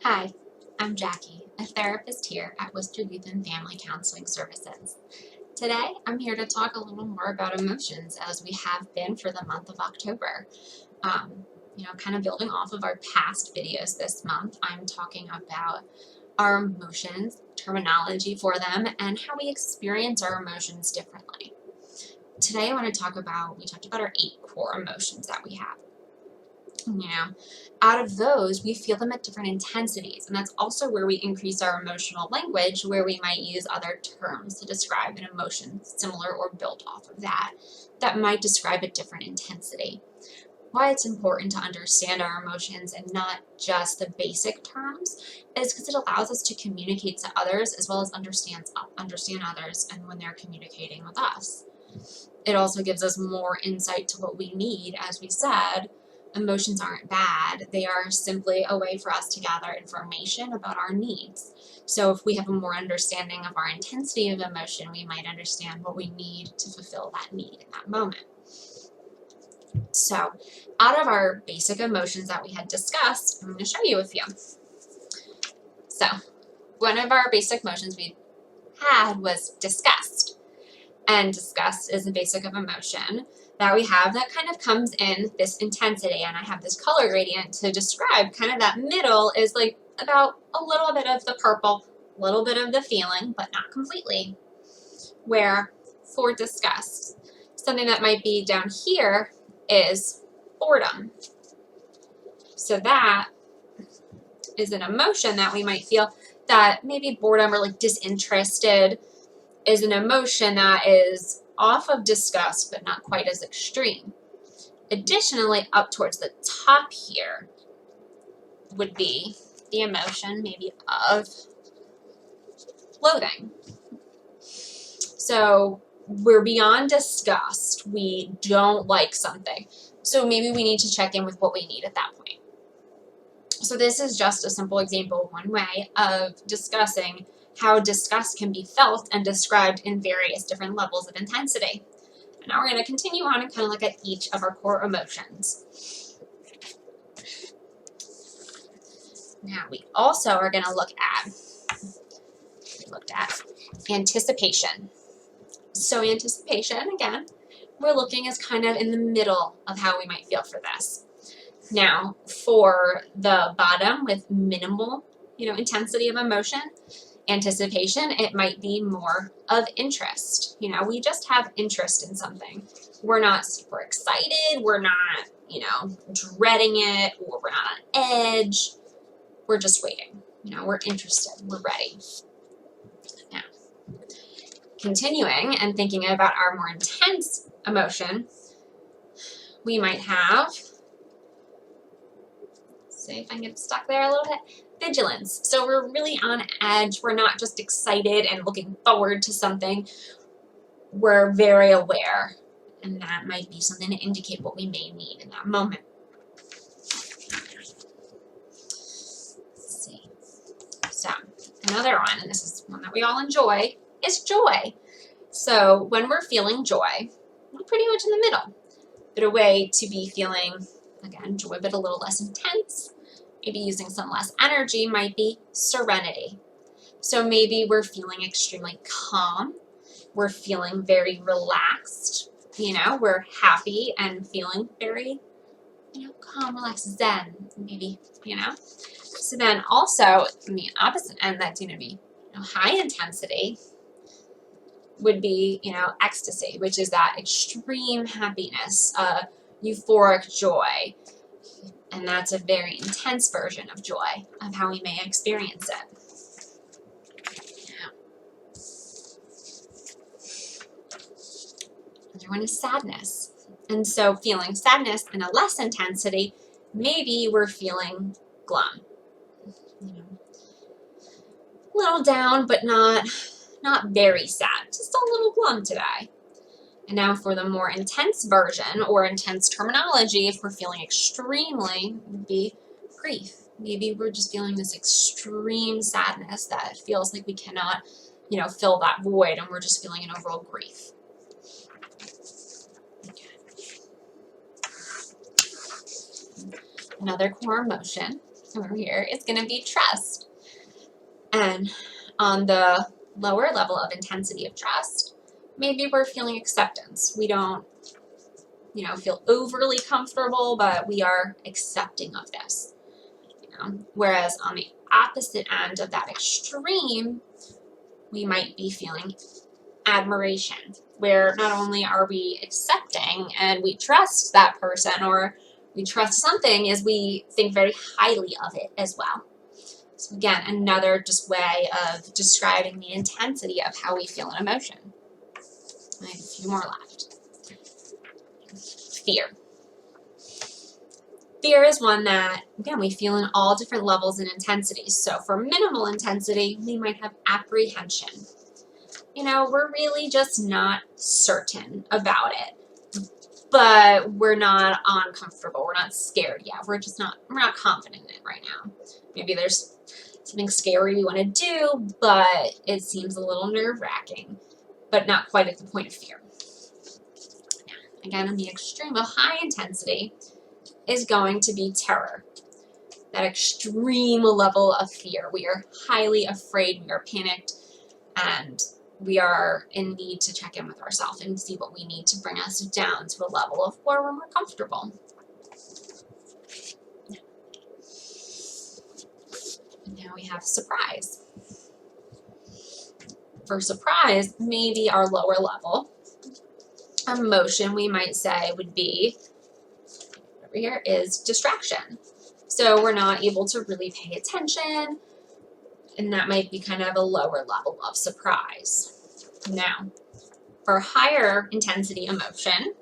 Hi, I'm Jackie, a therapist here at Worcester Youth and Family Counseling Services. Today, I'm here to talk a little more about emotions as we have been for the month of October. Kind of building off of our past videos this month, I'm talking about our emotions, terminology for them, and how we experience our emotions differently. Today, I want to we talked about our 8 core emotions that we have. Out of those, we feel them at different intensities, and that's also where we increase our emotional language, where we might use other terms to describe an emotion similar or built off of that might describe a different intensity. Why it's important to understand our emotions and not just the basic terms is because it allows us to communicate to others as well as understand others and when they're communicating with us. It also gives us more insight to what we need. As we said, emotions aren't bad. They are simply a way for us to gather information about our needs. So if we have a more understanding of our intensity of emotion, we might understand what we need to fulfill that need in that moment. So out of our basic emotions that we had discussed, I'm going to show you a few. So one of our basic emotions we had was disgust. And disgust is the basic of emotion that we have that kind of comes in this intensity. And I have this color gradient to describe kind of that middle is like about a little bit of the purple, a little bit of the feeling, but not completely. Where for disgust, something that might be down here is boredom. So that is an emotion that we might feel that maybe boredom or like disinterested is an emotion that is off of disgust, but not quite as extreme. Additionally, up towards the top here would be the emotion maybe of loathing. So we're beyond disgust. We don't like something. So maybe we need to check in with what we need at that point. So this is just a simple example, one way of discussing how disgust can be felt and described in various different levels of intensity. And now we're going to continue on and kind of look at each of our core emotions. Now we also are going to look at, anticipation. So anticipation, again, we're looking as kind of in the middle of how we might feel for this. Now, for the bottom with minimal, intensity of emotion, anticipation, it might be more of interest. We just have interest in something. We're not super excited. We're not, dreading it, or we're not on edge. We're just waiting. We're interested. We're ready. Now, continuing and thinking about our more intense emotion, we might have, see if I can get stuck there a little bit, vigilance. So we're really on edge. We're not just excited and looking forward to something. We're very aware, and that might be something to indicate what we may need in that moment. Let's see. So another one, and this is one that we all enjoy, is joy. So when we're feeling joy, we're pretty much in the middle. But a way to be feeling, again, joy, but a little less intense, maybe using some less energy, might be serenity. So maybe we're feeling extremely calm. We're feeling very relaxed. We're happy and feeling very, calm, relaxed, zen, maybe, So then also, from the opposite end, that's going to be, high intensity would be, ecstasy, which is that extreme happiness, euphoric joy. And that's a very intense version of joy, of how we may experience it. Another one is sadness. And so feeling sadness in a less intensity, maybe we're feeling glum. A little down, but not very sad. Just a little glum today. And now for the more intense version or intense terminology, if we're feeling extremely, would be grief. Maybe we're just feeling this extreme sadness that feels like we cannot, fill that void, and we're just feeling an overall grief. Another core emotion over here is going to be trust. And on the lower level of intensity of trust, maybe we're feeling acceptance. We don't, feel overly comfortable, but we are accepting of this. Whereas on the opposite end of that extreme, we might be feeling admiration, where not only are we accepting and we trust that person or we trust something, is we think very highly of it as well. So again, another just way of describing the intensity of how we feel an emotion. I have a few more left. Fear. Fear is one that, again, we feel in all different levels and intensities. So for minimal intensity, we might have apprehension. We're really just not certain about it, but we're not uncomfortable. We're not scared yet. We're not confident in it right now. Maybe there's something scary we want to do, but it seems a little nerve-wracking, but not quite at the point of fear. Again, on the extreme of high intensity is going to be terror. That extreme level of fear. We are highly afraid, we are panicked, and we are in need to check in with ourselves and see what we need to bring us down to a level of where we're more comfortable. And now we have surprise. For surprise, maybe our lower level emotion, we might say, would be, over here, is distraction. So we're not able to really pay attention, and that might be kind of a lower level of surprise. Now, for higher intensity emotion,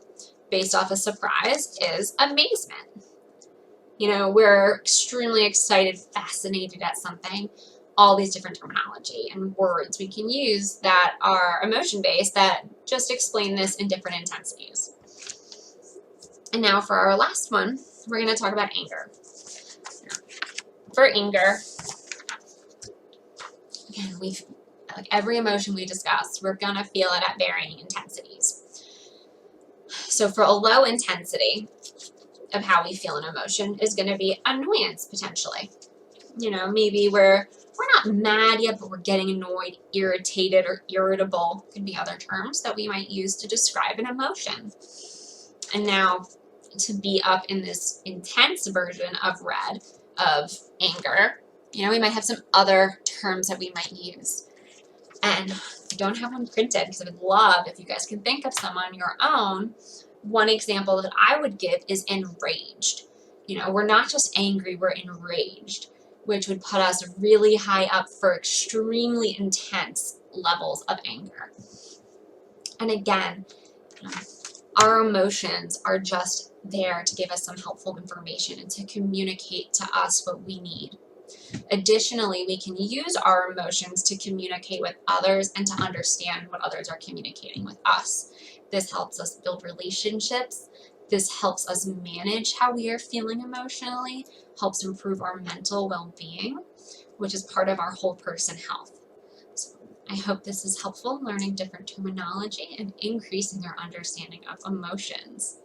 based off of surprise, is amazement. We're extremely excited, fascinated at something, all these different terminology and words we can use that are emotion-based that just explain this in different intensities. And now for our last one, we're going to talk about anger. For anger, again, like every emotion we discussed, we're going to feel it at varying intensities. So for a low intensity of how we feel an emotion is going to be annoyance, potentially. Maybe we're not mad yet, but we're getting annoyed, irritated, or irritable. Could be other terms that we might use to describe an emotion. And now, to be up in this intense version of red, of anger, we might have some other terms that we might use. And I don't have one printed because I would love if you guys can think of some on your own. One example that I would give is enraged. We're not just angry, we're enraged, which would put us really high up for extremely intense levels of anger. And again, our emotions are just there to give us some helpful information and to communicate to us what we need. Additionally, we can use our emotions to communicate with others and to understand what others are communicating with us. This helps us build relationships. This helps us manage how we are feeling emotionally, helps improve our mental well-being, which is part of our whole person health. So I hope this is helpful, learning different terminology and increasing our understanding of emotions.